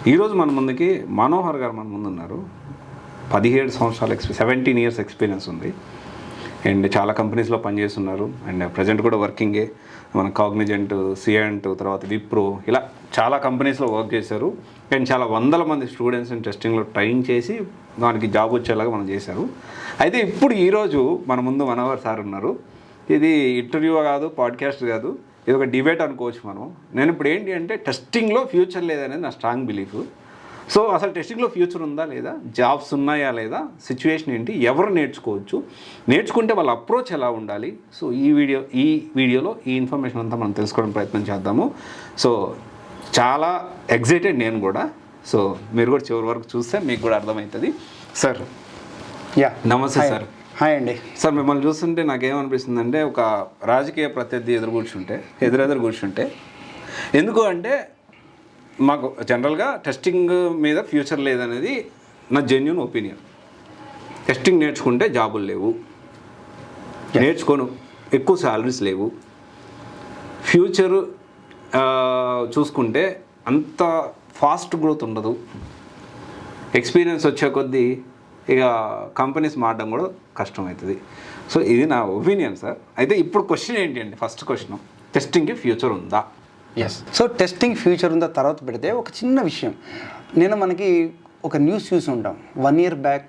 ఈరోజు మన ముందుకి మనోహర్ గారు మన ముందు ఉన్నారు. 17 సంవత్సరాల 17 ఇయర్స్ ఎక్స్పీరియన్స్ ఉంది అండ్ చాలా కంపెనీస్లో పనిచేస్తున్నారు అండ్ ప్రజెంట్ కూడా వర్కింగే. మన కాగ్నిజెంట్, సియంట్, తర్వాత విప్రో, ఇలా చాలా కంపెనీస్లో వర్క్ చేశారు అండ్ చాలా వందల మంది స్టూడెంట్స్ని టెస్టింగ్లో ట్రైన్ చేసి దానికి జాబ్ వచ్చేలాగా మనం చేశారు. అయితే ఇప్పుడు ఈరోజు మన ముందు మనోహర్ సార్ ఉన్నారు. ఇది ఇంటర్వ్యూ కాదు, పాడ్కాస్ట్ కాదు, ఇది ఒక డిబేట్ అనుకోవచ్చు మనం. నేను ఇప్పుడు ఏంటి అంటే టెస్టింగ్లో ఫ్యూచర్ లేదనేది నా స్ట్రాంగ్ బిలీఫ్. సో అసలు టెస్టింగ్లో ఫ్యూచర్ ఉందా లేదా, జాబ్స్ ఉన్నాయా లేదా, సిచ్యువేషన్ ఏంటి, ఎవరు నేర్చుకోవచ్చు, నేర్చుకుంటే వాళ్ళ అప్రోచ్ ఎలా ఉండాలి. సో ఈ వీడియోలో ఈ ఇన్ఫర్మేషన్ అంతా మనం తెలుసుకోవడం ప్రయత్నం చేద్దాము. సో చాలా ఎగ్జైటెడ్ నేను కూడా. సో మీరు కూడా చివరి వరకు చూస్తే మీకు కూడా అర్థమవుతుంది. సార్ నమస్తే. సార్ హాయ్ అండి. సార్ మిమ్మల్ని చూస్తుంటే నాకేమనిపిస్తుంది అంటే ఒక రాజకీయ ప్రత్యర్థి ఎదురు కూర్చుంటే ఎందుకు అంటే మాకు జనరల్గా టెస్టింగ్ మీద ఫ్యూచర్ లేదనేది నా జెన్యూన్ ఒపీనియన్. టెస్టింగ్ నేర్చుకుంటే జాబులు లేవు, నేర్చుకోను ఎక్కువ శాలరీస్ లేవు, ఫ్యూచర్ చూసుకుంటే అంత ఫాస్ట్ గ్రోత్ ఉండదు, ఎక్స్పీరియన్స్ వచ్చే కొద్దీ ఇక కంపెనీస్ మారడం కూడా కష్టమవుతుంది. సో ఇది నా ఒపీనియన్ సార్. అయితే ఇప్పుడు క్వశ్చన్ ఏంటి అంటే, ఫస్ట్ క్వశ్చన్, టెస్టింగ్కి ఫ్యూచర్ ఉందా? ఎస్. సో టెస్టింగ్ ఫ్యూచర్ ఉందా తర్వాత పెడితే ఒక చిన్న విషయం. మనకి ఒక న్యూస్ చూసి ఉంటాం, 1 year బ్యాక్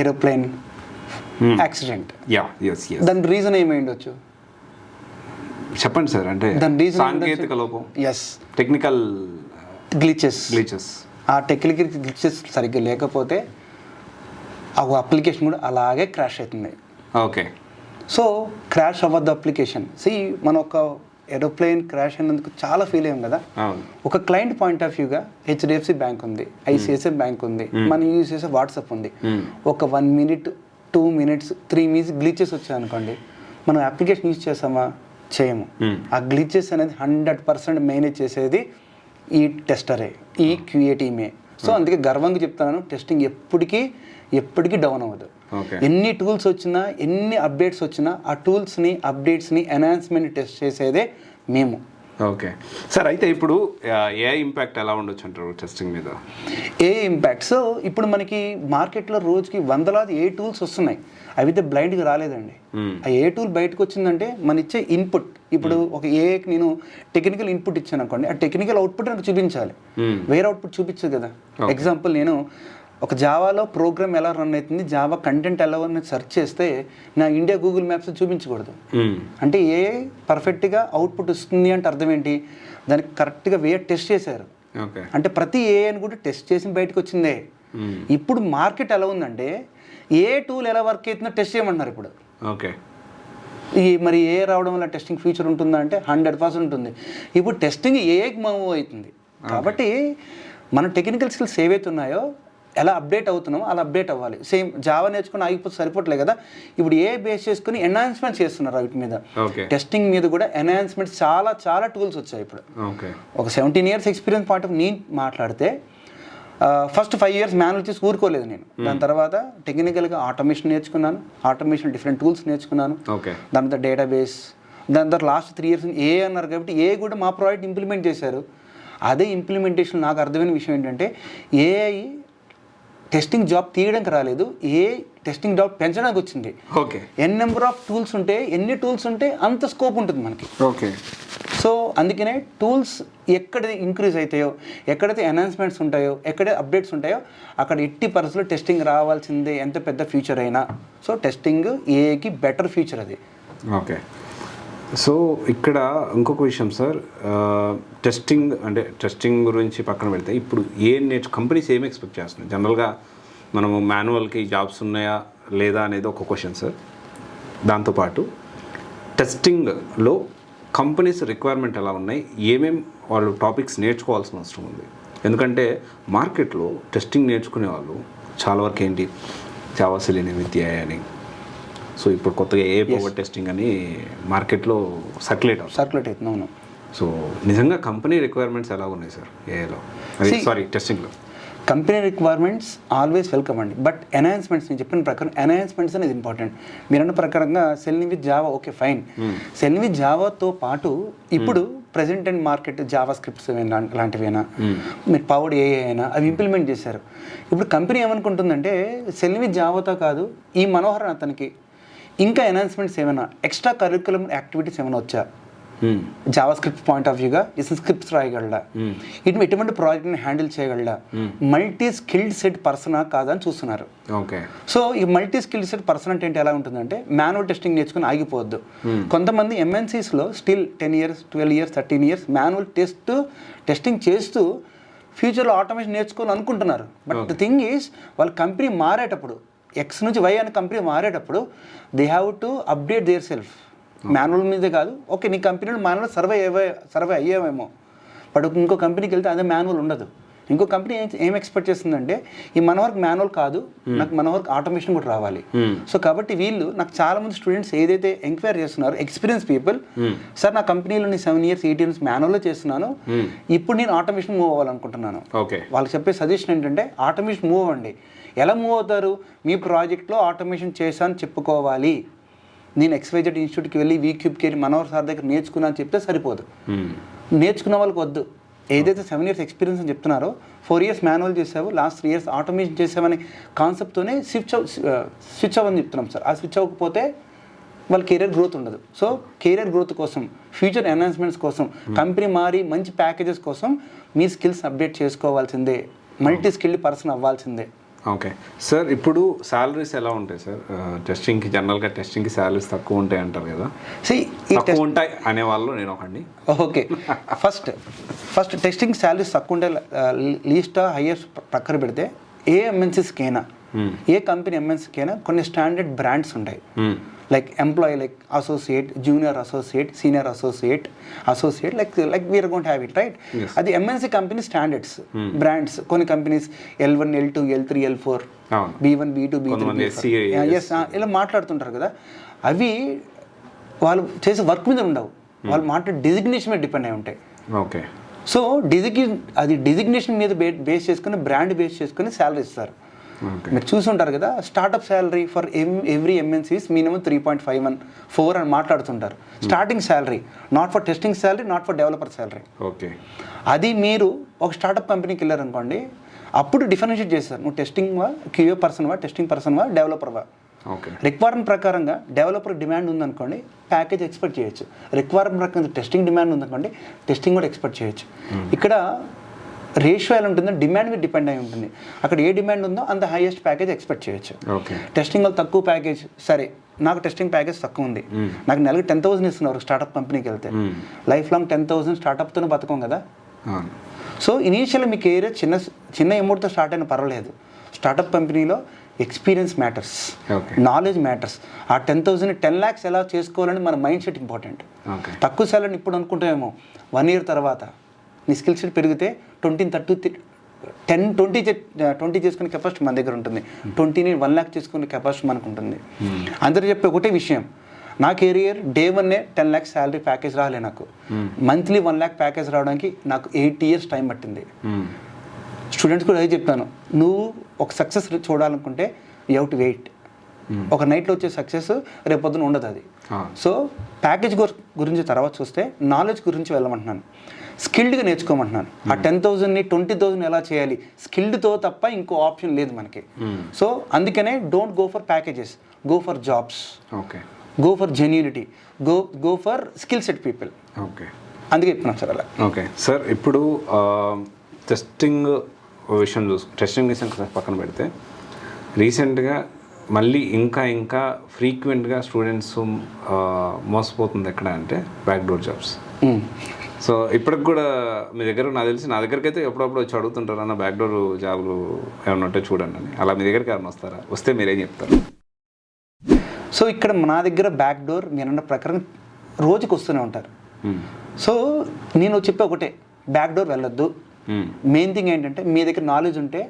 ఏరోప్లేన్ యాక్సిడెంట్. దాని రీజన్ ఏమై ఉండొచ్చు చెప్పండి సార్. అంటే దాని రీజన్ సాంకేతిక లోపం, ఎస్, టెక్నికల్ గ్లిచెస్. ఆ టెక్నికల్ గ్లిచెస్ సరిగ్గా లేకపోతే ఆ అప్లికేషన్ కూడా అలాగే క్రాష్ అవుతుంది. ఓకే. సో క్రాష్ అవ్వద్దు అప్లికేషన్. మనం ఒక ఏరోప్లేన్ క్రాష్ అయినందుకు చాలా ఫీల్ అయ్యాం కదా. ఒక క్లయింట్ పాయింట్ ఆఫ్ వ్యూగా HDFC బ్యాంక్ ఉంది, ICICI బ్యాంక్ ఉంది, మనం యూజ్ చేసే వాట్సాప్ ఉంది. ఒక 1 minute 2 minutes 3 minutes గ్లిచెస్ వచ్చాయనుకోండి, మనం అప్లికేషన్ యూజ్ చేసామా? చేయము. ఆ గ్లిచెస్ అనేది 100% మేనేజ్ చేసేది ఈ టెస్టరే, ఈ QA టీమే. సో అందుకే గర్వంగా చెప్తాను, టెస్టింగ్ ఎప్పటికీ డౌన్ అవ్వదు. ఎన్ని టూల్స్ వచ్చినా, ఎన్ని అప్డేట్స్ వచ్చినా, ఆ టూల్స్ని, అప్డేట్స్ని, ఎన్హాన్స్మెంట్ టెస్ట్ చేసేదే మేము. Okay sir. అయితే ఇప్పుడు AI ఇంపాక్ట్ ఎలా ఉండొచ్చు అంటారు టెస్టింగ్ మీద? AI ఇంపాక్ట్, సో ఇప్పుడు మనకి మార్కెట్లో రోజుకి వందలాది AI టూల్స్ వస్తున్నాయి. అవి అయితే బ్లైండ్గా రాలేదండి. ఆ AI టూల్ బయటకు వచ్చిందంటే మన ఇచ్చే ఇన్పుట్. ఇప్పుడు ఒక AIకి నేను టెక్నికల్ ఇన్పుట్ ఇచ్చాను అనుకోండి, ఆ టెక్నికల్ అవుట్పుట్ నాకు చూపించాలి, వేరే అవుట్పుట్ చూపించదు కదా. ఎగ్జాంపుల్, నేను ఒక జావాలో ప్రోగ్రామ్ ఎలా రన్ అవుతుంది, జావా కంటెంట్ ఎలా సెర్చ్ చేస్తే నా ఇండియా గూగుల్ మ్యాప్స్ చూపించకూడదు. అంటే ఏ పర్ఫెక్ట్గా అవుట్పుట్ వస్తుంది అంటే అర్థం ఏంటి, దానికి కరెక్ట్గా టెస్ట్ చేశారు. అంటే ప్రతి ఏఐని కూడా టెస్ట్ చేసి బయటకు వచ్చిందే. ఇప్పుడు మార్కెట్ ఎలా ఉందంటే ఏ టూల్ ఎలా వర్క్ అవుతుందో టెస్ట్ చేయమంటున్నారు ఇప్పుడు. ఓకే. మరి ఏ రావడం వల్ల టెస్టింగ్ ఫ్యూచర్ ఉంటుందా అంటే 100% ఉంటుంది. ఇప్పుడు టెస్టింగ్ ఏఐకి మూవ్ అవుతుంది. కాబట్టి మన టెక్నికల్ స్కిల్స్ ఏవైతే ఉన్నాయో, ఎలా అప్డేట్ అవుతున్నామో అలా అప్డేట్ అవ్వాలి. సేమ్ జావా నేర్చుకుని ఆగిపోతే సరిపోవట్లేదు కదా. ఇప్పుడు ఏ బేస్ చేసుకుని ఎన్హాన్స్మెంట్స్ చేస్తున్నారు వీటి మీద. టెస్టింగ్ మీద కూడా ఎన్హాన్స్మెంట్స్ చాలా టూల్స్ వచ్చాయి ఇప్పుడు. ఒక 17 years ఎక్స్పీరియన్స్ పార్ట్ ఆఫ్ నేను మాట్లాడితే, ఫస్ట్ 5 years మాన్యువల్ చేసి ఊరుకోలేదు నేను. దాని తర్వాత టెక్నికల్గా ఆటోమేషన్ నేర్చుకున్నాను, ఆటోమేషన్ డిఫరెంట్ టూల్స్ నేర్చుకున్నాను. దాని తర్వాత డేటాబేస్, దాని తర్వాత లాస్ట్ 3 years ఏ అన్నారు కాబట్టి ఏ కూడా మా ప్రాజెక్ట్ ఇంప్లిమెంట్ చేశారు. అదే ఇంప్లిమెంటేషన్ నాకు అర్థమైన విషయం ఏంటంటే, ఏఐ టెస్టింగ్ జాబ్ తీయడానికి రాలేదు, ఏ టెస్టింగ్ జాబ్ పెంచడానికి వచ్చింది. ఓకే. నెంబర్ ఆఫ్ టూల్స్ ఉంటే, ఎన్ని టూల్స్ ఉంటే అంత స్కోప్ ఉంటుంది మనకి. ఓకే. సో అందుకనే టూల్స్ ఎక్కడ ఇంక్రీజ్ అవుతాయో, ఎక్కడైతే ఎన్హాన్స్మెంట్స్ ఉంటాయో, ఎక్కడైతే అప్డేట్స్ ఉంటాయో, అక్కడ 80% టెస్టింగ్ రావాల్సిందే, ఎంత పెద్ద ఫ్యూచర్ అయినా. సో టెస్టింగ్ ఏఐకి బెటర్ ఫ్యూచర్ అది. ఓకే. సో ఇక్కడ ఇంకొక విషయం సార్, టెస్టింగ్ గురించి పక్కన పెడితే ఇప్పుడు కంపెనీస్ ఏం ఎక్స్పెక్ట్ చేస్తున్నాయి? జనరల్గా మనము మాన్యువల్కి జాబ్స్ ఉన్నాయా లేదా అనేది ఒక క్వశ్చన్ సార్. దాంతోపాటు టెస్టింగ్లో కంపెనీస్ రిక్వైర్మెంట్ ఎలా ఉన్నాయి, వాళ్ళు టాపిక్స్ నేర్చుకోవాల్సిన అవసరం ఉంది. ఎందుకంటే మార్కెట్లో టెస్టింగ్ నేర్చుకునే వాళ్ళు చాలా వరకు ఏంటి, జావా, సెలీనియం, విత్ సో ఇప్పుడు కొత్తగా ఏ పవర్ టెస్టింగ్ అని మార్కెట్లో సర్క్యులేట్ అవుతుంది. అవును. సో నిజంగా కంపెనీ రిక్వైర్మెంట్స్ ఎలా ఉన్నాయి సార్ ఏఐలో, టెస్టింగ్లో? కంపెనీ రిక్వైర్మెంట్స్ ఆల్వేస్ వెల్కమ్ అండి. బట్ ఎన్హాన్స్మెంట్స్, నేను చెప్పిన ప్రకారం ఎన్హాన్స్మెంట్స్ అనేది ఇంపార్టెంట్. మీరు అన్న ప్రకారంగా selenium with Java okay fine. Selenium with జావాతో పాటు ఇప్పుడు present and market Java scripts లాంటివైనా మీరు పవర్డ్ ఏఐ అయినా అవి ఇంప్లిమెంట్ చేశారు. ఇప్పుడు కంపెనీ ఏమనుకుంటుందంటే సెల్ విత్ జావాతో కాదు, ఈ మనోహర్ అతనికి ఇంకా ఎన్హాన్స్మెంట్స్ ఏమైనా ఎక్స్ట్రా కరిక్యులమ్ యాక్టివిటీస్ ఏమైనా వచ్చా, జావా స్క్రిప్ట్ పాయింట్ ఆఫ్ వ్యూగా ఇస్ స్క్రిప్ట్స్ రాయగలడా, ఇటు ఎటువంటి ప్రాజెక్ట్ని హ్యాండిల్ చేయగలడా, మల్టీ స్కిల్డ్ సెట్ పర్సనా కాదా అని చూస్తున్నారు. ఓకే. సో ఈ మల్టీ స్కిల్డ్ సెట్ పర్సన్ అంటే ఏంటి, ఎలా ఉంటుందంటే మాన్యువల్ టెస్టింగ్ నేర్చుకుని ఆగిపోవద్దు. కొంతమంది ఎంఎన్సీస్లో still 10 years 12 years 13 years manual testing చేస్తూ ఫ్యూచర్లో ఆటోమేషన్ నేర్చుకోవాలి అనుకుంటున్నారు. బట్ ద థింగ్ ఈజ్ వాళ్ళ కంపెనీ మారేటప్పుడు ఎక్స్ నుంచి వై అనే కంపెనీ మారేటప్పుడు they have to update there self. Manual మీదే కాదు, ఓకే నీ కంపెనీలో మాన్యువల్ సర్వే అయ్యేవేమో, బట్ ఇంకో కంపెనీకి వెళ్తే అదే మాన్యువల్ ఉండదు. ఇంకో కంపెనీ ఏం ఎక్స్పెక్ట్ చేస్తుందంటే ఈ మనోహర్కి మాన్యువల్ కాదు, నాకు మనోహర్కి ఆటోమేషన్ కూడా రావాలి. సో కాబట్టి వీళ్ళు నాకు చాలా మంది స్టూడెంట్స్ ఏదైతే ఎంక్వైరీ చేస్తున్నారు ఎక్స్పీరియన్స్ పీపుల్, సార్ నా కంపెనీలో నేను 7 years 8 years మాన్యువల్లో చేస్తున్నాను, ఇప్పుడు నేను ఆటోమేషన్ మూవ్ అవ్వాలనుకుంటున్నాను. వాళ్ళకి చెప్పే సజెషన్ ఏంటంటే ఆటోమేషన్ మూవ్ అవ్వండి. ఎలా మూవ్ అవుతారు, మీ ప్రాజెక్ట్లో ఆటోమేషన్ చేశాను చెప్పుకోవాలి. నేను XYZ ఇన్స్టిట్యూట్కి వెళ్ళి వీక్యూబ్కి వెళ్ళి మనోహర్ సార్ దగ్గర నేర్చుకున్నా అని చెప్తే సరిపోదు. నేర్చుకున్న వాళ్ళకి వద్దు, ఏదైతే 7 years ఎక్స్పీరియన్స్ అని చెప్తున్నారో 4 years మాన్యువల్ చేసావు, లాస్ట్ 3 years ఆటోమేషన్ చేసావనే కాన్సెప్ట్తోనే స్విచ్ అవ్వని చెప్తున్నాం సార్. ఆ స్విచ్ అవ్వకపోతే వాళ్ళ కెరీర్ గ్రోత్ ఉండదు. సో కెరీర్ గ్రోత్ కోసం, ఫ్యూచర్ ఎన్హాన్స్మెంట్స్ కోసం, కంపెనీ మారి మంచి ప్యాకేజెస్ కోసం మీ స్కిల్స్ అప్డేట్ చేసుకోవాల్సిందే, మల్టీ స్కిల్డ్ పర్సన్ అవ్వాల్సిందే. ఓకే సార్, ఇప్పుడు శాలరీస్ ఎలా ఉంటాయి సార్? టెస్టింగ్కి జనరల్గా టెస్టింగ్కి శాలరీస్ తక్కువ ఉంటాయి అంటారు కదా, తక్కువ ఉంటాయి అనేవాళ్ళు నేను ఒకటి. ఓకే, ఫస్ట్ టెస్టింగ్ శాలరీస్ తక్కువ ఉంటే లీస్ట్ హైయెస్ట్ ప్రక్కన పెడితే ఏ ఎంఎన్సీస్కైనా ఏ కంపెనీ ఎంఎన్సీకైనా కొన్ని స్టాండర్డ్ బ్రాండ్స్ ఉంటాయి. Like employee, like associate, junior associate, senior associate like we are going to have it right. అది ఎంఎన్సీ కంపెనీ స్టాండర్డ్స్ బ్రాండ్స్. కొన్ని companies L1 L2 L3 L4 B1 B2 B3 ఎస్ ఇలా మాట్లాడుతుంటారు కదా. అవి వాళ్ళు చేసే వర్క్ మీద ఉండవు, వాళ్ళు మాట్లాడే డిజిగ్నేషన్ మీద డిపెండ్ అయి ఉంటాయి. ఓకే. సో డిజిగ్నేషన్ మీద బేస్ చేసుకుని, బ్రాండ్ బేస్ చేసుకుని శాలరీ ఇస్తారు. మీరు చూసుంటారు కదా, startup salary for every MNCs minimum 3.51-4 అని మాట్లాడుతుంటారు. Starting salary, not for testing salary, not for developer salary. Okay. అది మీరు ఒక స్టార్ట్అప్ కంపెనీకి వెళ్ళారనుకోండి, అప్పుడు డిఫరెన్షియేట్ చేస్తారు, నువ్వు టెస్టింగ్వా, క్యూఏ పర్సన్వా, టెస్టింగ్ పర్సన్వా, డెవలపర్వా. రిక్వైర్మెంట్ ప్రకారంగా డెవలపర్ డిమాండ్ ఉందనుకోండి, ప్యాకేజ్ ఎక్స్పెక్ట్ చేయొచ్చు. రిక్వైర్మెంట్ ప్రకారం టెస్టింగ్ డిమాండ్ ఉందనుకోండి, టెస్టింగ్ కూడా ఎక్స్పెక్ట్ చేయొచ్చు. ఇక్కడ రేషియో ఎలా ఉంటుందో డిమాండ్ మీద డిపెండ్ అయి ఉంటుంది. అక్కడ ఏ డిమాండ్ ఉందో అంత హైయెస్ట్ ప్యాకేజ్ ఎక్స్పెక్ట్ చేయొచ్చు. టెస్టింగ్ వాళ్ళు తక్కువ ప్యాకేజ్, సరే నాకు టెస్టింగ్ ప్యాకేజ్ తక్కువ ఉంది, నాకు నెలకు 10,000 ఇస్తున్నారు స్టార్ట్అప్ కంపెనీకి వెళ్తే, లైఫ్ లాంగ్ 10,000 స్టార్ట్అప్తోనే బతకం కదా. సో ఇనీషియల్ మీ కెరీర్ చిన్న అమౌంట్తో స్టార్ట్ అయినా పర్వాలేదు. స్టార్ట్అప్ కంపెనీలో ఎక్స్పీరియన్స్ మ్యాటర్స్, నాలెడ్జ్ మ్యాటర్స్. ఆ 10,000 10 lakhs ఎలా చేసుకోవాలని మన మైండ్ సెట్ ఇంపార్టెంట్. తక్కువ సాలరీని ఇప్పుడు అనుకుంటామేమో, 1 year తర్వాత నీ స్కిల్ సెట్ పెరిగితే 20 చేసుకునే కెపాసిటీ మన దగ్గర ఉంటుంది. 20ని 1 lakh చేసుకునే కెపాసిటీ మనకు ఉంటుంది. అందరూ చెప్పే ఒకటే విషయం, నా career day 1 10 lakhs salary package రాలే, నాకు మంత్లీ 1 lakh ప్యాకేజ్ రావడానికి నాకు 8 years టైం పట్టింది. స్టూడెంట్స్ కూడా అదే చెప్తాను, నువ్వు ఒక సక్సెస్ చూడాలనుకుంటే యూ హ్యావ్ టు వెయిట్. ఒక నైట్లో వచ్చే సక్సెస్ రేపొద్దున ఉండదు అది. సో ప్యాకేజ్ గురించి తర్వాత చూస్తే నాలెడ్జ్ గురించి వెళ్ళమంటున్నాను, స్కిల్డ్గా నేర్చుకోమంటున్నాను. ఆ 10,000ని 20,000 ఎలా చేయాలి, స్కిల్డ్తో తప్ప ఇంకో ఆప్షన్ లేదు మనకి. సో అందుకనే don't go for packages, go for jobs, go for genuinity, go for skill set people. అందుకే చెప్తున్నాను సార్ అలా. ఓకే సార్, ఇప్పుడు టెస్టింగ్ విషయం టెస్టింగ్ విషయం పక్కన పెడితే రీసెంట్గా మళ్ళీ ఇంకా ఫ్రీక్వెంట్గా స్టూడెంట్స్ మోసపోతుంది ఎక్కడ అంటే బ్యాక్డోర్ జాబ్స్. సో ఇప్పటికి కూడా మీ దగ్గర నాకు తెలిసి, నా దగ్గరికి అయితే ఎప్పుడప్పుడు వచ్చి అడుగుతుంటారు, అన్న బ్యాక్డోర్ జాబులు ఏమన్నా ఉంటే చూడండి అని. అలా మీ దగ్గరికి ఏమైనా వస్తారా? వస్తే మీరేం చెప్తారు? సో ఇక్కడ నా దగ్గర బ్యాక్డోర్ మీరన్న ప్రకారం రోజుకి వస్తూనే ఉంటారు. సో నేను చెప్పే ఒకటే, బ్యాక్డోర్ వెళ్ళొద్దు. మెయిన్ థింగ్ ఏంటంటే మీ దగ్గర నాలెడ్జ్ ఉంటే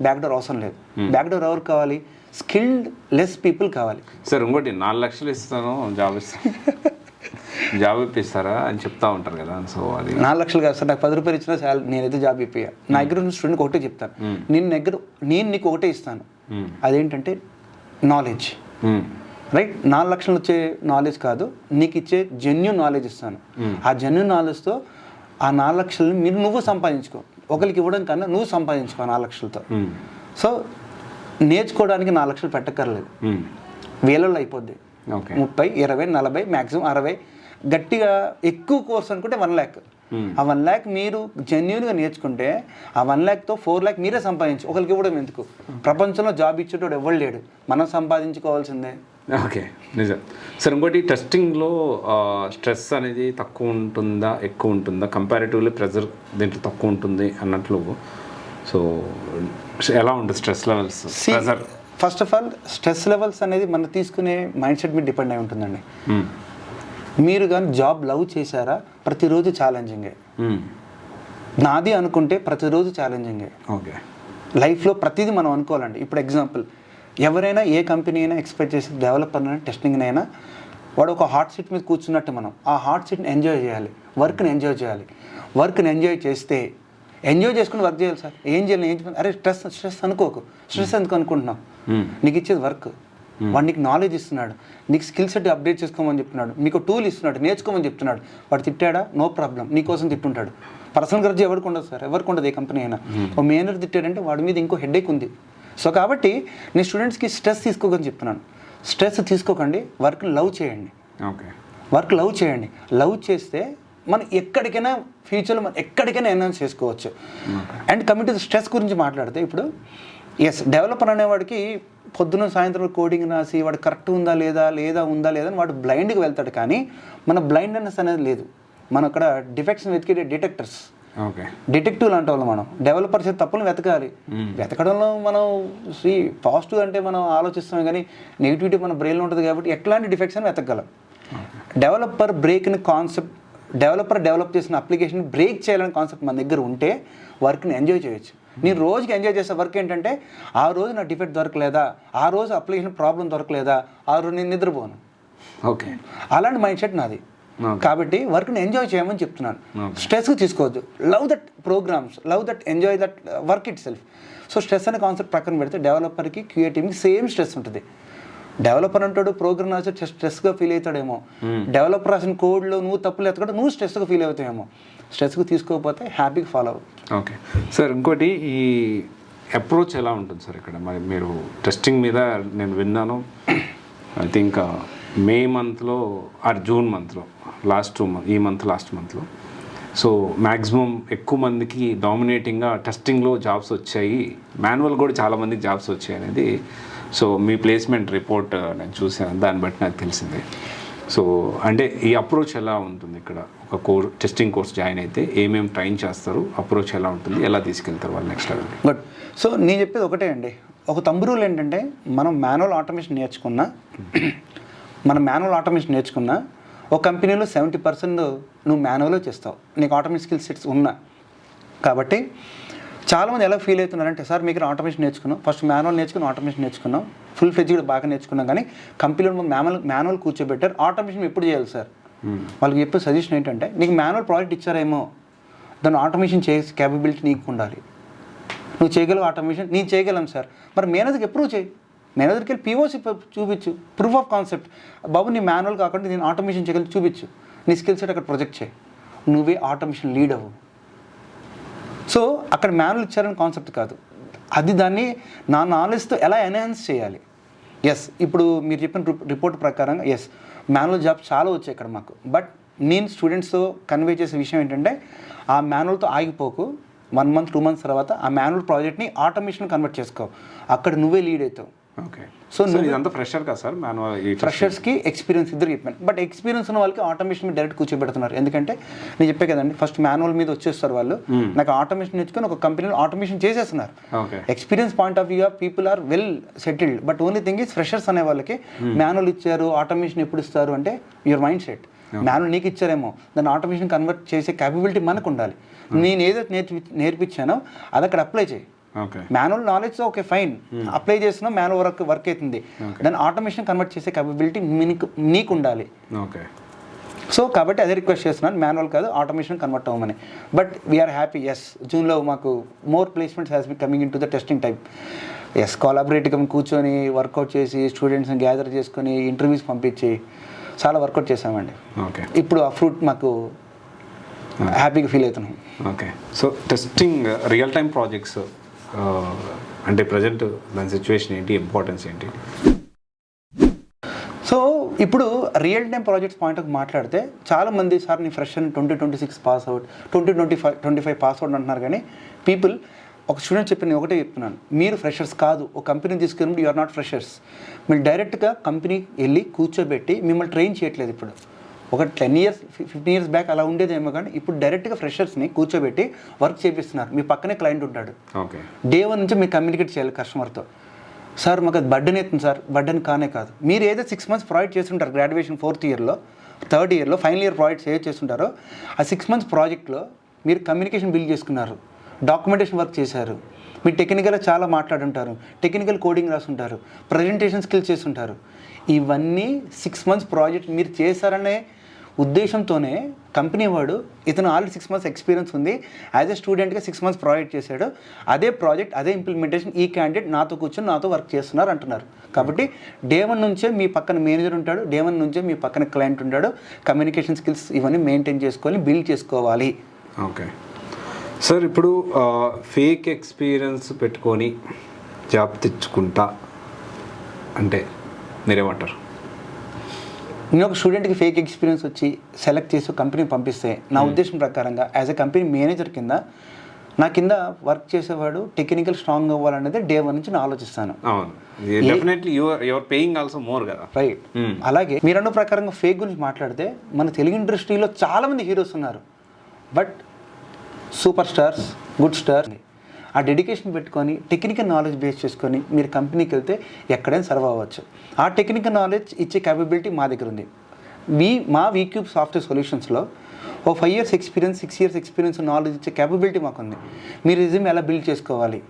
బ్యాక్డోర్ అవసరం లేదు. బ్యాక్డోర్ ఎవరు కావాలి? స్కిల్డ్ లెస్ పీపుల్ కావాలి. సార్ ఇంకోటి, 4 లక్షలు ఇస్తాను జాబ్ ఇస్తాను, జాబ్ ఇప్పిస్తారా అని చెప్తా ఉంటారు కదా. సో అది 4 లక్షలు కాదు సార్, నాకు 10 రూపాయలు ఇచ్చినా చాలు, నేనైతే జాబ్ ఇప్పియా. నా దగ్గర ఉన్న స్టూడెంట్కి ఒకటే చెప్తాను, నేను నీకు ఒకటే ఇస్తాను, అదేంటంటే నాలెడ్జ్. రైట్ 4 లక్షలు వచ్చే నాలెడ్జ్ కాదు, నీకు ఇచ్చే జెన్యూన్ నాలెడ్జ్ ఇస్తాను. ఆ జెన్యూన్ నాలెడ్జ్తో ఆ 4 లక్షలని నువ్వు సంపాదించుకో, ఒకరికి ఇవ్వడం కన్నా నువ్వు సంపాదించుకో 4 లక్షలతో. సో నేర్చుకోవడానికి 4 లక్షలు పెట్టక్కర్లేదు, వేలలో అయిపోద్ది. 30, 20, 40, మ్యాక్సిమం 60, గట్టిగా ఎక్కువ కోర్స్ అనుకుంటే 1 lakh. ఆ 1 lakh మీరు జెన్యూన్గా నేర్చుకుంటే ఆ 1 lakhతో 4 lakh మీరే సంపాదించు. ఒకరికి ఇవ్వడం ఎందుకు? ప్రపంచంలో జాబ్ ఇచ్చేటోడు ఎవరు లేడు, మనం సంపాదించుకోవాల్సిందే. ఓకే, నిజం సార్. ఇంకోటి టెస్టింగ్లో స్ట్రెస్ అనేది తక్కువ ఉంటుందా ఎక్కువ ఉంటుందా? కంపారిటివ్లీ ప్రెజర్ దీంట్లో తక్కువ ఉంటుంది అన్నట్లు. సో ఎలా ఉంటుంది stress levels, pressure? First of all stress levels అనేది మనం తీసుకునే మైండ్ సెట్ మీద డిపెండ్ అయి ఉంటుందండి. మీరు కానీ జాబ్ లవ్ చేశారా, ప్రతిరోజు ఛాలెంజింగే. నాది అనుకుంటే ప్రతిరోజు ఛాలెంజింగే. ఓకే, లైఫ్లో ప్రతిదీ మనం అనుకోవాలండి. ఇప్పుడు ఎగ్జాంపుల్, ఎవరైనా ఏ కంపెనీ అయినా ఎక్స్పెక్ట్ చేసి డెవలపర్ అయినా టెస్టింగ్నైనా వాడు ఒక హాట్ సీట్ మీద కూర్చున్నట్టు మనం ఆ హాట్ సీట్ని ఎంజాయ్ చేయాలి, వర్క్ని ఎంజాయ్ చేయాలి. వర్క్ని ఎంజాయ్ చేస్తే ఎంజాయ్ చేసుకుని వర్క్ చేయాలి సార్. ఏం చేయాలి? అరే స్ట్రెస్ అనుకోకు. స్ట్రెస్ ఎందుకు అనుకుంటున్నావు? నీకు ఇచ్చేది వర్క్, వాడు నీకు నాలెడ్జ్ ఇస్తున్నాడు, నీకు స్కిల్ సెట్ అప్డేట్ చేసుకోమని చెప్తున్నాడు, మీకు టూల్ ఇస్తున్నాడు, నేర్చుకోమని చెప్తున్నాడు. వాడు తిట్టాడా? నో ప్రాబ్లం, నీకోసం తిట్టుంటాడు. పర్సనల్ గ్రడ్జ్ ఎవరికి ఉండదు సార్, ఎవరికి ఉండదు. ఏ కంపెనీ అయినా ఓ మేనేజర్ తిట్టాడంటే వాడి మీద ఇంకో హెడేక్ ఉంది. సో కాబట్టి నేను స్టూడెంట్స్కి స్ట్రెస్ తీసుకోకని చెప్తున్నాను. స్ట్రెస్ తీసుకోకండి, వర్క్ని లవ్ చేయండి. ఓకే, వర్క్ లవ్ చేయండి. లవ్ చేస్తే మనం ఎక్కడికైనా ఫ్యూచర్లో మనం ఎక్కడికైనా ఎన్హాన్స్ చేసుకోవచ్చు. అండ్ కమింగ్ టు స్ట్రెస్ గురించి మాట్లాడితే, ఇప్పుడు ఎస్ డెవలపర్ అనేవాడికి పొద్దున సాయంత్రం కోడింగ్ రాసి వాడు కరెక్ట్ ఉందా లేదా ఉందా లేదా అని వాడు బ్లైండ్గా వెళ్తాడు. కానీ మన బ్లైండ్నెస్ అనేది లేదు. మనం అక్కడ డిఫెక్ట్స్ వెతికే డిటెక్టర్స్, డిటెక్టివ్ లాంటి వాళ్ళు. మనం డెవలపర్స్ తప్పులు వెతకాలి. వెతకడంలో మనం పాజిటివ్ అంటే మనం ఆలోచిస్తాం, కానీ నెగిటివిటీ మన బ్రెయిన్లో ఉంటుంది. కాబట్టి ఎట్లాంటి డిఫెక్ట్స్ అని వెతకగలం. డెవలపర్ బ్రేక్ని కాన్సెప్ట్, డెవలపర్ డెవలప్ చేసిన అప్లికేషన్ బ్రేక్ చేయాలని కాన్సెప్ట్ మన దగ్గర ఉంటే వర్క్ని ఎంజాయ్ చేయొచ్చు. నేను రోజుకి ఎంజాయ్ చేసే వర్క్ ఏంటంటే, ఆ రోజు నా డిఫెక్ట్ దొరకలేదా, ఆ రోజు అప్లికేషన్ ప్రాబ్లం దొరకలేదా, ఆ రోజు నేను నిద్రపోను. ఓకే, అలాంటి మైండ్ సెట్ నాది. కాబట్టి వర్క్ని ఎంజాయ్ చేయమని చెప్తున్నాను. స్ట్రెస్కి తీసుకోవద్దు. Love that programs, love that, enjoy that work itself. So stress అనే కాన్సెప్ట్ పక్కన పెడితే డెవలపర్కి క్రియేటివ్కి సేమ్ స్ట్రెస్ ఉంటుంది. డెవలపర్ అంటాడు ప్రోగ్రామ్ రాసి స్ట్రెస్గా ఫీల్ అవుతాడేమో, డెవలపర్ రాసిన కోడ్లో నువ్వు తప్పులు ఎత్తకుండా నువ్వు స్ట్రెస్గా ఫీల్ అవుతాయేమో. స్ట్రెస్కి తీసుకోకపోతే హ్యాపీగా ఫాలో అవ్వు. ఓకే సార్, ఇంకోటి ఈ అప్రోచ్ ఎలా ఉంటుంది సార్ ఇక్కడ? మరి మీరు టెస్టింగ్ మీద నేను విన్నాను, ఐ థింక్ మే మంత్లో ఆర్ జూన్ మంత్లో లాస్ట్ మంత్లో సో మ్యాక్సిమం ఎక్కువ మందికి డామినేటింగ్గా టెస్టింగ్లో జాబ్స్ వచ్చాయి, మాన్యువల్ కూడా చాలామందికి జాబ్స్ వచ్చాయి అనేది. సో మీ ప్లేస్మెంట్ రిపోర్ట్ నేను చూసాను, దాన్ని బట్టి నాకు తెలిసింది. సో అంటే ఈ అప్రోచ్ ఎలా ఉంటుంది ఇక్కడ? ఒక టెస్టింగ్ కోర్స్ జాయిన్ అయితే ఏమేమి ట్రైన్ చేస్తారు, అప్రోచ్ ఎలా ఉంటుంది, ఎలా తీసుకెళ్తారు వాళ్ళు నెక్స్ట్ లెవెల్? గుడ్. సో నేను చెప్పేది ఒకటే అండి, ఒక తంబు రూల్ ఏంటంటే, మనం మాన్యువల్ ఆటోమేషన్ నేర్చుకున్నా ఒక కంపెనీలో 70% నువ్వు మాన్యువల్లో చేస్తావు, నీకు ఆటోమేషన్ స్కిల్ సెట్స్ ఉన్నా. కాబట్టి చాలామంది ఎలా ఫీల్ అవుతున్నారంటే, సార్ మీకు ఆటోమేషన్ నేర్చుకున్నాం, ఫస్ట్ మాన్యువల్ నేర్చుకుని ఆటోమేషన్ నేర్చుకున్నాం, ఫుల్ ఫ్లెడ్జ్ కూడా బాగా నేర్చుకున్నాం, కానీ కంపెనీలో మాన్యువల్ కూర్చోబెట్టారు, ఆటోమేషన్ ఎప్పుడు చేయాలి సార్? వాళ్ళకి చెప్పే సజెషన్ ఏంటంటే, నీకు మాన్యువల్ ప్రాజెక్ట్ ఇచ్చారేమో, దాన్ని ఆటోమేషన్ చేసే క్యాపబిలిటీ నీకు ఉండాలి. నువ్వు చేయగలవు ఆటోమేషన్, నేను చేయగలను సార్. మరి మేనేజర్కి ఎప్పుడు చేయి, మేనేజర్కి వెళ్ళి POC చూపించు, ప్రూఫ్ ఆఫ్ కాన్సెప్ట్. బాబు నీ మాన్యువల్ కాకుండా నేను ఆటోమేషన్ చేయగలి చూపించు, నీ స్కిల్ సెట్ అక్కడ ప్రొజెక్ట్ చేయి, నువ్వే ఆటోమేషన్ లీడ్ అవ్వు. సో అక్కడ మాన్యువల్ ఇచ్చారని కాన్సెప్ట్ కాదు, అది దాన్ని నా నాలెడ్జ్తో ఎలా ఎన్హాన్స్ చేయాలి. ఎస్, ఇప్పుడు మీరు చెప్పిన రిపోర్ట్ ప్రకారంగా ఎస్ మాన్యువల్ జాబ్స్ చాలా వచ్చాయి ఇక్కడ మాకు. బట్ నేను స్టూడెంట్స్తో కన్వే చేసే విషయం ఏంటంటే, ఆ మాన్యువల్తో ఆగిపోకు, 1 month 2 months తర్వాత ఆ మాన్యువల్ ప్రాజెక్ట్ని ఆటోమేషన్ కన్వర్ట్ చేసుకో, అక్కడ నువ్వే లీడ్ అవుతావు. ఓకే, సో ఇదంతా ఫ్రెషర్ కదా సార్? ఫ్రెషర్స్కి ఎక్స్పీరియన్స్ ఇద్దరు చెప్పాను. బట్ ఎక్స్పీరియన్స్ ఉన్న వాళ్ళకి ఆటోమేషన్ మీద డైరెక్ట్ కూర్చోబెడుతున్నారు. ఎందుకంటే నేను చెప్పే కదండి, ఫస్ట్ మాన్యువల్ మీద వచ్చేస్తారు వాళ్ళు, నాకు ఆటోమేషన్ నేర్చుకొని ఒక కంపెనీలో ఆటోమేషన్ చేసేస్తున్నారు. Experience point of view people are well settled. But only thing is freshers అనే వాళ్ళకి మాన్యువల్ ఇచ్చారు, ఆటోమేషన్ ఎప్పుడు ఇస్తారు అంటే యువర్ మైండ్ సెట్. మాన్యువల్ నీకు ఇచ్చారేమో, దాన్ని ఆటోమేషన్ కన్వర్ట్ చేసే క్యాపబిలిటీ మనకు ఉండాలి. నేను ఏదైతే నేర్పించానో అది అక్కడ అప్లై చేయి. Manual knowledge okay fine, apply చేసినా మాన్యువల్ వర్క్ అవుతుంది, దాన్ని ఆటోమేషన్ కన్వర్ట్ చేసే క్యాపబిలిటీ నీకు ఉండాలి. సో కాబట్టి అదే రిక్వెస్ట్ చేస్తున్నాను, మాన్యువల్ కాదు ఆటోమేషన్ కన్వర్ట్ అవ్వమని. బట్ వీఆర్ హ్యాపీ, ఎస్ జూన్లో మాకు more placements has be coming in to the testing type. Yes కొలాబరేటివ్గా కూర్చొని వర్కౌట్ చేసి స్టూడెంట్స్ని గ్యాదర్ చేసుకొని ఇంటర్వ్యూస్ పంపించి చాలా వర్కౌట్ చేసామండి. ఓకే, ఇప్పుడు ఆ ఫ్రూట్ మాకు హ్యాపీగా ఫీల్ అవుతున్నాం. Okay. So testing real time projects అంటే ప్రజెంట్ దాని సిచ్యువేషన్ ఏంటి, ఇంపార్టెన్స్ ఏంటి? సో ఇప్పుడు real time projects point of మాట్లాడితే చాలామంది సార్ నీ ఫ్రెష్ అని 2026 పాస్ అవుట్ 2025 పాస్ అవుట్ అంటున్నారు. కానీ పీపుల్ ఒక స్టూడెంట్ చెప్పిన ఒకటే చెప్తున్నాను, మీరు ఫ్రెషర్స్ కాదు. ఒక కంపెనీ తీసుకున్నప్పుడు యూఆర్ నాట్ ఫ్రెషర్స్. మీరు డైరెక్ట్గా కంపెనీకి వెళ్ళి కూర్చోబెట్టి మిమ్మల్ని ట్రైన్ చేయట్లేదు. ఇప్పుడు ఒక 10 years 15 years బ్యాక్ అలా ఉండేదేమో, కానీ ఇప్పుడు డైరెక్ట్గా ఫ్రెషర్స్ని కూర్చోబెట్టి వర్క్ చేపిస్తున్నారు. మీ పక్కనే క్లయింట్ ఉంటాడు. ఓకే, డే 1 నుంచి మీరు కమ్యూనికేట్ చేయాలి కస్టమర్తో. సార్ మాకు అది బర్డెన్ అవుతుంది సార్, బర్డెన్ కానే కాదు. మీరు ఏదో 6 months ప్రాజెక్ట్ చేస్తుంటారు, గ్రాడ్యుయేషన్ 4th yearలో 3rd yearలో ఫైనల్ ఇయర్ ప్రాజెక్ట్స్ ఏదో చేస్తుంటారో ఆ 6 months ప్రాజెక్ట్లో మీరు కమ్యూనికేషన్ బిల్డ్ చేసుకున్నారు, డాక్యుమెంటేషన్ వర్క్ చేశారు, మీరు టెక్నికల్గా చాలా మాట్లాడుంటారు, టెక్నికల్ కోడింగ్ రాసుంటారు, ప్రజెంటేషన్ స్కిల్స్ చేస్తుంటారు. ఇవన్నీ 6 months ప్రాజెక్ట్ మీరు చేశారనే ఉద్దేశంతోనే కంపెనీ వాడు ఇతను ఆల్రెడీ 6 months ఎక్స్పీరియన్స్ ఉంది, యాజ్ ఎ స్టూడెంట్గా 6 months ప్రాజెక్ట్ చేశాడు, అదే ప్రాజెక్ట్ అదే ఇంప్లిమెంటేషన్ ఈ క్యాండిడేట్ నాతో కూర్చొని నాతో వర్క్ చేస్తున్నారు అంటున్నారు. కాబట్టి డే 1 నుంచే మీ పక్కన మేనేజర్ ఉంటాడు, డే 1 నుంచే మీ పక్కన క్లయింట్ ఉంటాడు. కమ్యూనికేషన్ స్కిల్స్ ఇవన్నీ మెయింటైన్ చేసుకొని బిల్డ్ చేసుకోవాలి. ఓకే సార్, ఇప్పుడు ఫేక్ ఎక్స్పీరియన్స్ పెట్టుకొని జాబ్ తెచ్చుకుంటా అంటే మీరేమంటారు? నేను ఒక స్టూడెంట్కి ఫేక్ ఎక్స్పీరియన్స్ వచ్చి సెలెక్ట్ చేసి కంపెనీ పంపిస్తే నా ఉద్దేశం ప్రకారంగా యాజ్ ఎ కంపెనీ మేనేజర్ కింద నా కింద వర్క్ చేసేవాడు టెక్నికల్ స్ట్రాంగ్ అవ్వాలనేది డే 1 నుంచి నేను ఆలోచిస్తాను. రైట్. అలాగే మీరు అన్న ప్రకారంగా ఫేక్ గురించి మాట్లాడితే మన తెలుగు ఇండస్ట్రీలో చాలామంది హీరోస్ ఉన్నారు, but super stars, good stars ఆ డెడికేషన్ పెట్టుకొని టెక్నికల్ నాలెడ్జ్ బేస్ చేసుకొని మీరు కంపెనీకి వెళ్తే ఎక్కడైనా సర్వ్ అవ్వచ్చు. ఆ టెక్నికల్ నాలెడ్జ్ ఇచ్చే క్యాపబిలిటీ మా దగ్గర ఉంది. మా వీక్యూబ్ సాఫ్ట్వేర్ సొల్యూషన్స్లో ఓ 5 years experience, 6 years experience knowledge ఇచ్చే క్యాపబిలిటీ మాకుంది. మీ రెజ్యూమ్ ఎలా బిల్డ్ చేసుకోవాలి,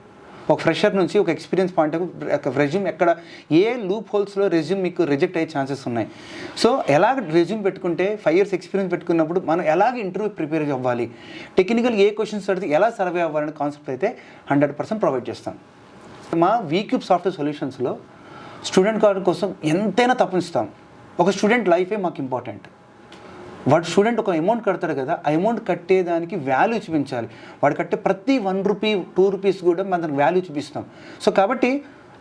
ఒక ఫ్రెషర్ నుంచి ఒక ఎక్స్పీరియన్స్ పాయింట్ ఆఫ్ రెజ్యూమ్ ఎక్కడ ఏ లూప్ హోల్స్లో రెజ్యూమ్ మీకు రిజెక్ట్ అయ్యే ఛాన్సెస్ ఉన్నాయి. సో ఎలాగ రెజ్యూమ్ పెట్టుకుంటే 5 years ఎక్స్పీరియన్స్ పెట్టుకున్నప్పుడు మనం ఎలాగ ఇంటర్వ్యూ ప్రిపేర్ అవ్వాలి, టెక్నికల్ ఏ క్వశ్చన్స్ అడిగితే ఎలా సర్వే అవ్వాలనే కాన్సెప్ట్ అయితే 100% ప్రొవైడ్ చేస్తాం. మా వీక్యూబ్ సాఫ్ట్వేర్ సొల్యూషన్స్లో స్టూడెంట్ కార్డు కోసం ఎంతైనా తప్పిస్తాం. ఒక స్టూడెంట్ లైఫే మాకు ఇంపార్టెంట్. వాడు స్టూడెంట్ ఒక అమౌంట్ కడతాడు కదా, ఆ అమౌంట్ కట్టేదానికి వాల్యూ చూపించాలి. వాడు కట్టే ప్రతి 1 rupee 2 rupees కూడా మనం వాల్యూ చూపిస్తాం. సో కాబట్టి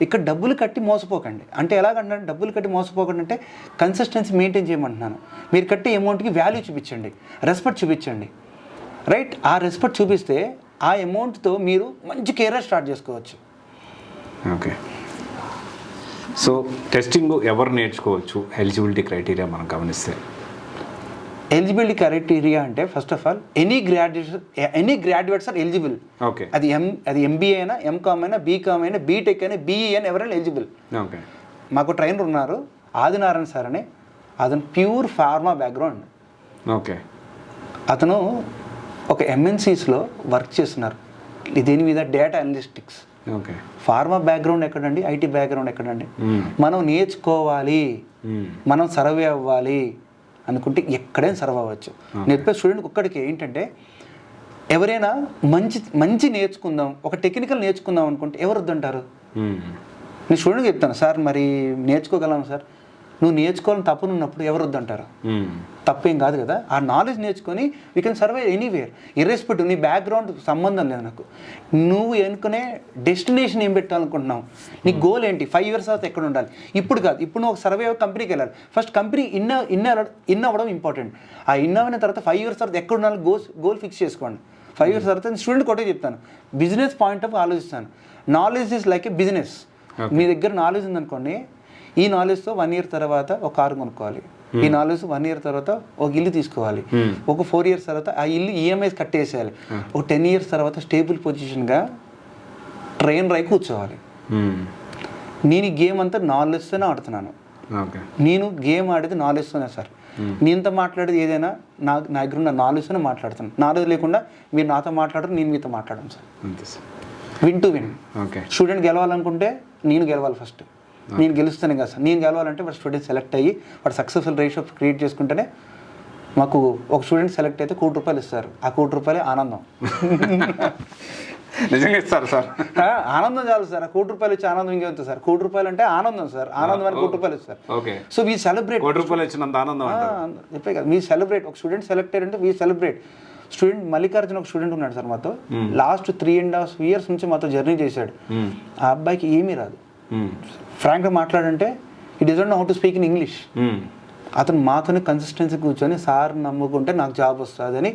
ఇక్కడ డబ్బులు కట్టి మోసపోకండి. అంటే ఎలాగంటే డబ్బులు కట్టి మోసపోకండి అంటే కన్సిస్టెన్సీ మెయింటైన్ చేయమంటున్నాను. మీరు కట్టే అమౌంట్కి వాల్యూ చూపించండి, రెస్పెక్ట్ చూపించండి. రైట్. ఆ రెస్పెక్ట్ చూపిస్తే ఆ అమౌంట్తో మీరు మంచి కెరీర్ స్టార్ట్ చేసుకోవచ్చు. ఓకే. సో టెస్టింగ్ ఎవరు నేర్చుకోవచ్చు? ఎలిజిబిలిటీ క్రైటీరియా మనం గమనిస్తే ఎలిజిబిలిటీ క్రైటీరియా అంటే first of all any graduates are eligible. Okay. అది MBA అయినా, MCOM అయినా, BCOM అయినా, బీటెక్ అయినా, BE అయినా ఎవరైనా ఎలిజిబుల్. ఓకే. మాకు ట్రైనర్ ఉన్నారు ఆదినారాయణ సార్ అని, అతను ప్యూర్ ఫార్మా బ్యాక్గ్రౌండ్. ఓకే. అతను ఒక MNCsలో వర్క్ చేస్తున్నారు దీని మీద డేటా అనలిస్టిక్స్. ఓకే. ఫార్మా బ్యాక్గ్రౌండ్ ఎక్కడండి, IT బ్యాక్గ్రౌండ్ ఎక్కడండి. మనం నేర్చుకోవాలి, మనం సర్వే అవ్వాలి అనుకుంటే ఎక్కడైనా సర్వ్ అవ్వచ్చు. నేర్పే స్టూడెంట్ ఒక్కడికి ఏంటంటే ఎవరైనా మంచి నేర్చుకుందాం, ఒక టెక్నికల్ నేర్చుకుందాం అనుకుంటే ఎవరు వద్దంటారు? నేను స్టూడెంట్కి చెప్తాను, సార్ మరి నేర్చుకోగలం సార్, నువ్వు నేర్చుకోవాలని తప్పునున్నప్పుడు ఎవరు వద్దంటారు? తప్పేం కాదు కదా. ఆ నాలెడ్జ్ నేర్చుకొని we can survive anywhere irrespective. నీ బ్యాక్గ్రౌండ్ సంబంధం లేదు నాకు. నువ్వు ఎన్నుకునే డెస్టినేషన్ ఏం పెట్టాలనుకుంటున్నావు, నీ గోల్ ఏంటి, 5 years తర్వాత ఎక్కడ ఉండాలి. ఇప్పుడు కాదు, ఇప్పుడు నువ్వు ఒక సర్వే కంపెనీకి వెళ్ళాలి. ఫస్ట్ కంపెనీ ఇన్ అవ్వడం ఇంపార్టెంట్. ఆ ఇన్ అయిన తర్వాత 5 years తర్వాత ఎక్కడ ఉండాలి గోల్ ఫిక్స్ చేసుకోండి. 5 years తర్వాత స్టూడెంట్ ఒకటే చెప్తాను, బిజినెస్ పాయింట్ ఆఫ్ ఆలోచిస్తాను. Knowledge is like a business. మీ దగ్గర నాలెడ్జ్ ఉందనుకోండి, ఈ నాలెడ్జ్తో 1 year తర్వాత ఒక కారు కొనుక్కోవాలి, ఈ నాలెడ్జ్ 1 year తర్వాత ఒక ఇల్లు తీసుకోవాలి, ఒక 4 years తర్వాత ఆ ఇల్లు EMIs కట్టేసేయాలి, ఒక 10 years తర్వాత స్టేబుల్ పొజిషన్గా ట్రైనర్ అయి కూర్చోవాలి. నేను ఈ గేమ్ అంతా నాలెడ్జ్తోనే ఆడుతున్నాను. నేను గేమ్ ఆడేది నాలెడ్జ్తోనే సార్. నేనుతో మాట్లాడేది ఏదైనా నా దగ్గర ఉన్న నాలెడ్జ్తోనే మాట్లాడుతాను. నాలెడ్జ్ లేకుండా మీరు నాతో మాట్లాడరు, నేను మీతో మాట్లాడను sir. Win to win. Student గెలవాలనుకుంటే నేను గెలవాలి ఫస్ట్. నేను గెలుస్తాను కదా సార్. నేను గెలవాలంటే వాడు స్టూడెంట్ సెలెక్ట్ అయ్యి వాడు సక్సెస్ఫుల్ రేషియో క్రియేట్ చేసుకుంటేనే మాకు ఒక స్టూడెంట్ సెలెక్ట్ అయితే ₹1 కోటి ఇస్తారు. ఆ ₹1 కోటి ఆనందం. నిజంగా ఇస్తారు సార్. ఆనందం చాలు సార్. ₹1,00,00,000 వచ్చి ఆనందం ఇంకేంత సార్? ₹1,00,00,000 అంటే ఆనందం సార్. ఆనందం అని ₹1,00,00,000 ఇస్తారు. ఓకే. So we celebrate. ₹1,00,00,000 వచ్చినంత ఆనందం అంటారు. చెప్పే కదా, వీ సెలబ్రేట్. ఒక స్టూడెంట్ సెలెక్ట్ అయ్యారంటే వీ సెలబ్రేట్. స్టూడెంట్ మల్లికార్జున ఒక స్టూడెంట్ ఉన్నాడు సార్ మాతో. లాస్ట్ 3.5 years నుంచి మాతో జర్నీ చేశాడు. ఆ అబ్బాయికి ఏమీ రాదు. ఫ్రాంక్గా మాట్లాడంటే ఈ doesn't know how to speak in English. అతను మాతోనే కన్సిస్టెన్సీ కూర్చొని సార్ నమ్ముకుంటే నాకు జాబ్ వస్తుంది అని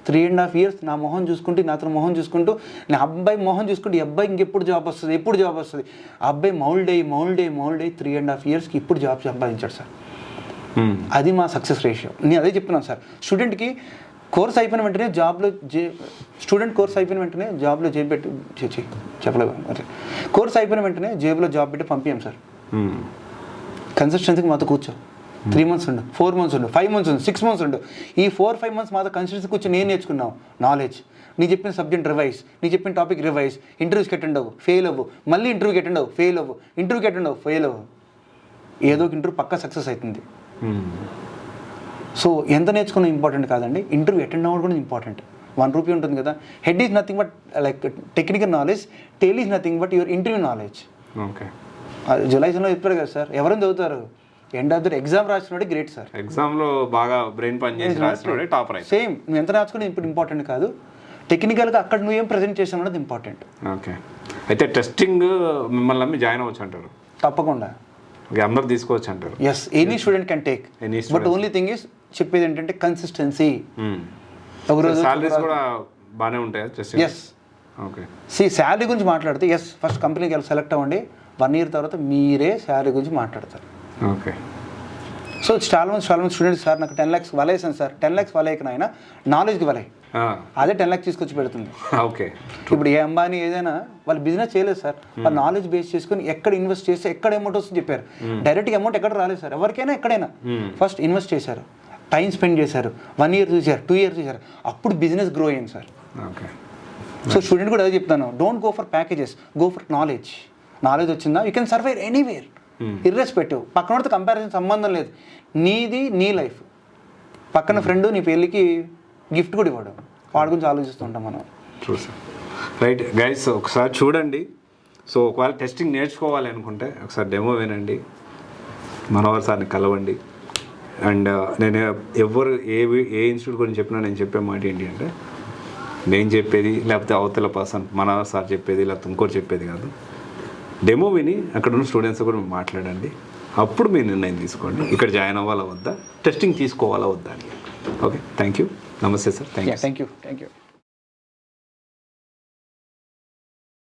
3.5 years నా మొహం చూసుకుంటూ, నాతో మొహం చూసుకుంటూ, నా అబ్బాయి మొహం చూసుకుంటూ ఈ అబ్బాయికి ఇంకెప్పుడు జాబ్ వస్తుంది, ఎప్పుడు జాబ్ వస్తుంది. ఆ అబ్బాయి మౌల్డ్ అయ్యి 3.5 yearsకి ఇప్పుడు జాబ్ సంపాదించాడు సార్. అది మా సక్సెస్ రేషియో. నేను అదే చెప్తున్నాను సార్. స్టూడెంట్కి కోర్స్ అయిపోయిన వెంటనే జాబ్లో స్టూడెంట్ కోర్స్ అయిపోయిన వెంటనే జాబ్లో జేబు పెట్టి చెప్పలేదు. కోర్స్ అయిపోయిన వెంటనే జేబులో జాబ్ పెట్టి పంపించాం సార్. కన్సిస్టెన్సీకి మాతో కూర్చో. 3 months ఉండు, 4 months ఉండు, 5 months ఉండు, 6 months ఉండు. ఈ 4-5 months మాతో కన్సిస్టెన్సీ కూర్చొని నేను నేర్చుకున్నావు నాలెడ్జ్. నీ చెప్పిన సబ్జెక్ట్ రివైజ్, నీ చెప్పిన టాపిక్ రివైజ్. ఇంటర్వ్యూస్కి అటెండ్ అవ్వు, ఫెయిల్ అవ్వు, మళ్ళీ ఇంటర్వ్యూకి అటెండ్ అవ్వు, ఫెయిల్ అవ్వు, ఇంటర్వ్యూకి అటెండ్ అవ్వు, ఫెయిల్ అవ్వు. ఏదో ఒక ఇంటర్వ్యూ పక్కా సక్సెస్ అవుతుంది. సో ఎంత నేర్చుకున్న ఇంపార్టెంట్ కాదండి, ఇంటర్వ్యూ అటెండ్ అవ్వడం కూడా ఇంపార్టెంట్. ₹1 ఉంటుంది కదా. Head is nothing but like technical knowledge, tail is nothing but your interview knowledge. Okay. July సెషన్లో చెప్పారు కదా సార్, ఎవరైనా చదువుతారు, ఎండ్ ఆఫ్ ద ఎగ్జామ్ రాసినోడే గ్రేట్ సార్. ఎగ్జామ్లో బాగా బ్రెయిన్ పని చేసి రాసినోడే టాపర్. సేమ్ నువ్వు ఎంత రాసుకుని ఇప్పుడు ఇంపార్టెంట్ కాదు, టెక్నికల్గా అక్కడ నువ్వేం ప్రజెంట్ చేసావు అన్నది ఇంపార్టెంట్. ఓకే. అయితే టెస్టింగ్ మిమ్మల్ని నమ్మి జాయిన్ అవ్వచ్చు అంటారు? తప్పకుండా. అందరు తీసుకోవచ్చు అంటారు? Yes, any student can take. But only thing is చెప్పేది ఏంటంటే కన్సిస్టెన్సీ. సాలరీస్ కూడా బాగానే ఉంటాయా టెస్టింగ్? ఎస్. ఓకే. శాలరీ గురించి మాట్లాడితే ఎస్, ఫస్ట్ కంపెనీకి వెళ్ళి సెలెక్ట్ అవ్వండి. 1 year తర్వాత మీరే శాలరీ గురించి మాట్లాడతారు. ఓకే. సో చాలా మంది స్టూడెంట్స్ సార్ నాకు 10 lakhs వలేసాను సార్. 10 lakhs వలేయకన ఆయన నాలెడ్జ్కి వలే, అదే 10 lakhs తీసుకొచ్చి పెడుతుంది. ఓకే. ఇప్పుడు ఏ అంబానీ ఏదైనా వాళ్ళు బిజినెస్ చేయలేదు సార్. వాళ్ళు నాలెడ్జ్ బేస్ చేసుకుని ఎక్కడ ఇన్వెస్ట్ చేస్తే ఎక్కడ అమౌంట్ వస్తుంది చెప్పారు. డైరెక్ట్గా అమౌంట్ ఎక్కడ రాలేదు సార్, ఎవరికైనా ఎక్కడైనా. ఫస్ట్ ఇన్వెస్ట్ చేశారు, టైం స్పెండ్ చేశారు, 1 year చూశారు, 2 years చూశారు, అప్పుడు బిజినెస్ గ్రో అయింది సార్. ఓకే. సో స్టూడెంట్ కూడా అదే చెప్తాను, don't go for packages, go for knowledge. Knowledge వచ్చిందా you can survive anywhere irrespective. పక్కనతో కంపారిజన్ సంబంధం లేదు. నీది నీ లైఫ్. పక్కన ఫ్రెండ్ నీ పెళ్ళికి గిఫ్ట్ కూడా ఇవ్వడం, వాడి గురించి ఆలోచిస్తుంటాం మనం. True sir. రైట్ గైస్, ఒకసారి చూడండి. సో ఒకవేళ టెస్టింగ్ నేర్చుకోవాలి అనుకుంటే ఒకసారి డెమో వినండి, మనోహర్ సార్ని కలవండి. అండ్ నేను ఎవరు ఏ ఇన్స్టిట్యూట్ గురించి చెప్పినా నేను చెప్పే మాట ఏంటి అంటే, నేను చెప్పేది లేకపోతే అవతల పర్సన్ మనోహర్ సార్ చెప్పేది లేకపోతే ఇంకోటి చెప్పేది కాదు. డెమో విని అక్కడ ఉన్న స్టూడెంట్స్ కూడా మాట్లాడండి. అప్పుడు మీరు నిర్ణయం తీసుకోండి, ఇక్కడ జాయిన్ అవ్వాలా వద్దా, టెస్టింగ్ తీసుకోవాలా వద్దా అని. Okay, thank you. నమస్తే సార్. Thank you.